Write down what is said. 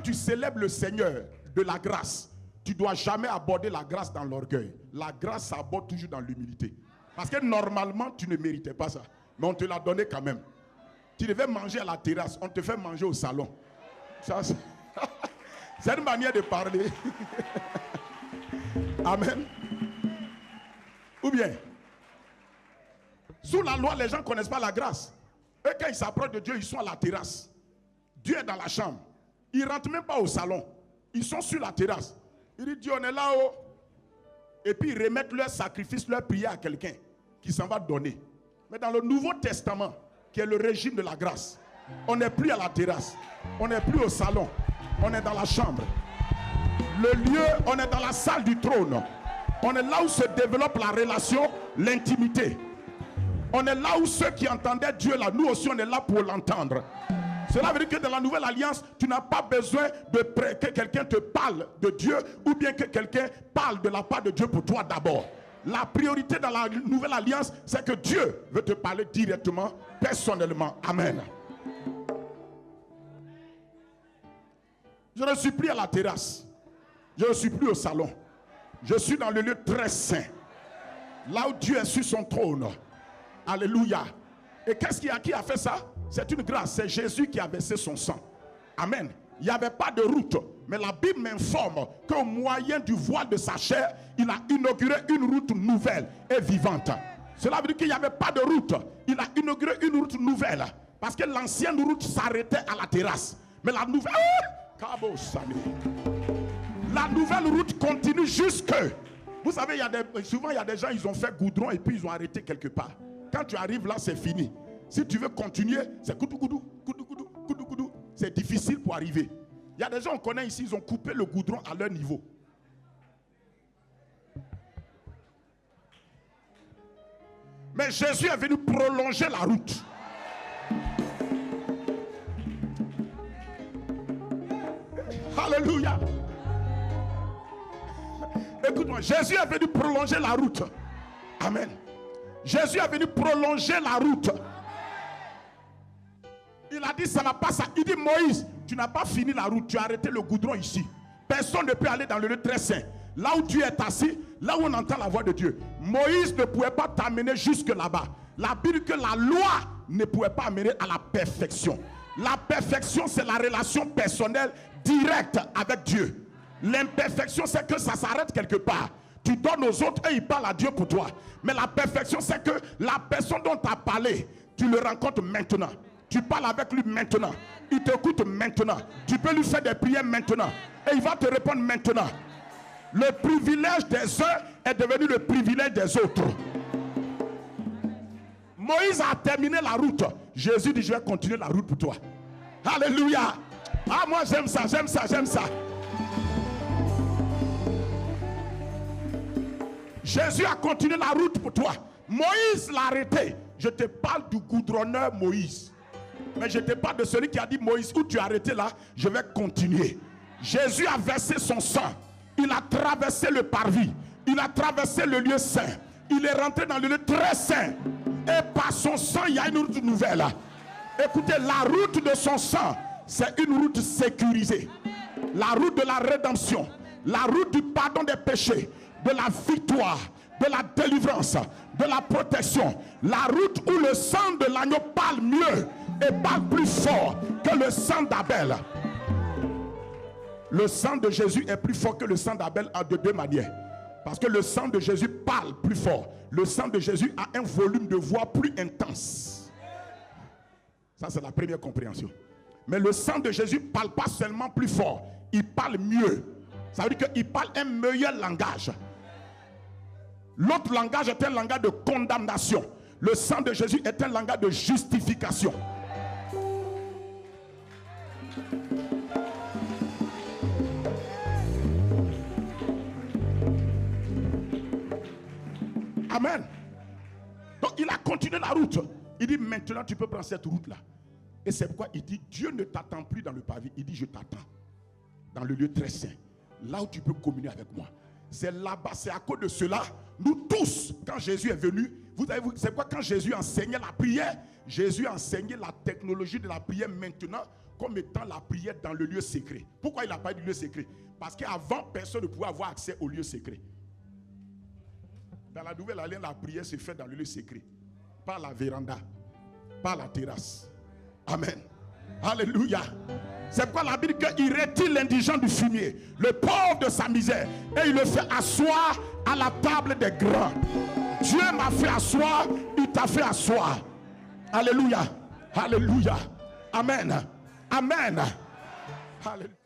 quand tu célèbres le Seigneur de la grâce, tu ne dois jamais aborder la grâce dans l'orgueil. La grâce s'aborde toujours dans l'humilité. Parce que normalement, tu ne méritais pas ça. Mais on te l'a donné quand même. Tu devais manger à la terrasse, on te fait manger au salon. Ça, c'est une manière de parler. Amen. Ou bien, sous la loi, les gens ne connaissent pas la grâce. Et quand ils s'approchent de Dieu, ils sont à la terrasse. Dieu est dans la chambre. Ils ne rentrent même pas au salon. Ils sont sur la terrasse. Ils disent, Dieu, on est là-haut. Et puis ils remettent leur sacrifice, leur prière à quelqu'un qui s'en va donner. Mais dans le Nouveau Testament, qui est le régime de la grâce, on n'est plus à la terrasse. On n'est plus au salon. On est dans la chambre. Le lieu, on est dans la salle du trône. On est là où se développe la relation, l'intimité. On est là où ceux qui entendaient Dieu là, nous aussi on est là pour l'entendre. Cela veut dire que dans la nouvelle alliance, tu n'as pas besoin que quelqu'un te parle de Dieu ou bien que quelqu'un parle de la part de Dieu pour toi d'abord. La priorité dans la nouvelle alliance, c'est que Dieu veut te parler directement, personnellement. Amen. Je ne suis plus à la terrasse. Je ne suis plus au salon. Je suis dans le lieu très saint. Là où Dieu est sur son trône. Alléluia. Et qu'est-ce qui a fait ça? C'est une grâce. C'est Jésus qui a versé son sang. Amen. Il n'y avait pas de route. Mais la Bible m'informe qu'au moyen du voile de sa chair, il a inauguré une route nouvelle et vivante. Cela veut dire qu'il n'y avait pas de route. Il a inauguré une route nouvelle. Parce que l'ancienne route s'arrêtait à la terrasse. Mais la nouvelle... La nouvelle route continue jusque... Vous savez, souvent il y a des gens, ils ont fait goudron et puis ils ont arrêté quelque part. Quand tu arrives là, c'est fini. Si tu veux continuer, c'est koudou, koudou, koudou, koudou, koudou, koudou. C'est difficile pour arriver. Il y a des gens qu'on connaît ici, ils ont coupé le goudron à leur niveau. Mais Jésus est venu prolonger la route. Alléluia. Écoute-moi, Jésus est venu prolonger la route. Amen. Jésus est venu prolonger la route. Il a dit, ça va pas ça. Il dit, Moïse, tu n'as pas fini la route. Tu as arrêté le goudron ici. Personne ne peut aller dans le lieu très saint. Là où Dieu est assis, là où on entend la voix de Dieu. Moïse ne pouvait pas t'amener jusque là-bas. La Bible dit que la loi ne pouvait pas amener à la perfection. La perfection, c'est la relation personnelle directe avec Dieu. L'imperfection, c'est que ça s'arrête quelque part. Tu donnes aux autres et ils parlent à Dieu pour toi. Mais la perfection, c'est que la personne dont tu as parlé, tu le rencontres maintenant. Tu parles avec lui maintenant. Il t'écoute maintenant. Tu peux lui faire des prières maintenant. Et il va te répondre maintenant. Le privilège des uns est devenu le privilège des autres. Moïse a terminé la route. Jésus dit, je vais continuer la route pour toi. Alléluia. Ah, moi j'aime ça, j'aime ça, j'aime ça. Jésus a continué la route pour toi. Moïse l'a arrêté. Je te parle du goudronneur Moïse. Mais je te parle de celui qui a dit, Moïse, où tu as arrêté là, je vais continuer. Jésus a versé son sang. Il a traversé le parvis. Il a traversé le lieu saint. Il est rentré dans le lieu très saint. Et par son sang, il y a une route nouvelle. Écoutez, la route de son sang, c'est une route sécurisée. La route de la rédemption. La route du pardon des péchés. De la victoire. De la délivrance. De la protection. La route où le sang de l'agneau parle mieux et parle plus fort que le sang d'Abel. Le sang de Jésus est plus fort que le sang d'Abel de deux manières. Parce que le sang de Jésus parle plus fort. Le sang de Jésus a un volume de voix plus intense. Ça, c'est la première compréhension. Mais le sang de Jésus ne parle pas seulement plus fort. Il parle mieux. Ça veut dire qu'il parle un meilleur langage. L'autre langage est un langage de condamnation. Le sang de Jésus est un langage de justification. Amen. Donc il a continué la route. Il dit maintenant tu peux prendre cette route là. Et c'est pourquoi il dit Dieu ne t'attend plus dans le pavé. Il dit je t'attends dans le lieu très saint. Là où tu peux communier avec moi. C'est là-bas, c'est à cause de cela. Nous tous, quand Jésus est venu, vous savez, c'est quoi quand Jésus enseignait la prière? Jésus enseignait la technologie de la prière maintenant comme étant la prière dans le lieu secret. Pourquoi il n'a pas dit lieu secret? Parce qu'avant, personne ne pouvait avoir accès au lieu secret. Dans la nouvelle alliance, la prière se fait dans le lieu secret. Par la véranda, par la terrasse. Amen. Alléluia. C'est pourquoi la Bible dit qu'il retire l'indigent du fumier, le pauvre de sa misère, et il le fait asseoir à la table des grands. Dieu m'a fait asseoir, il t'a fait asseoir. Alléluia. Alléluia. Amen. Amen. Alléluia.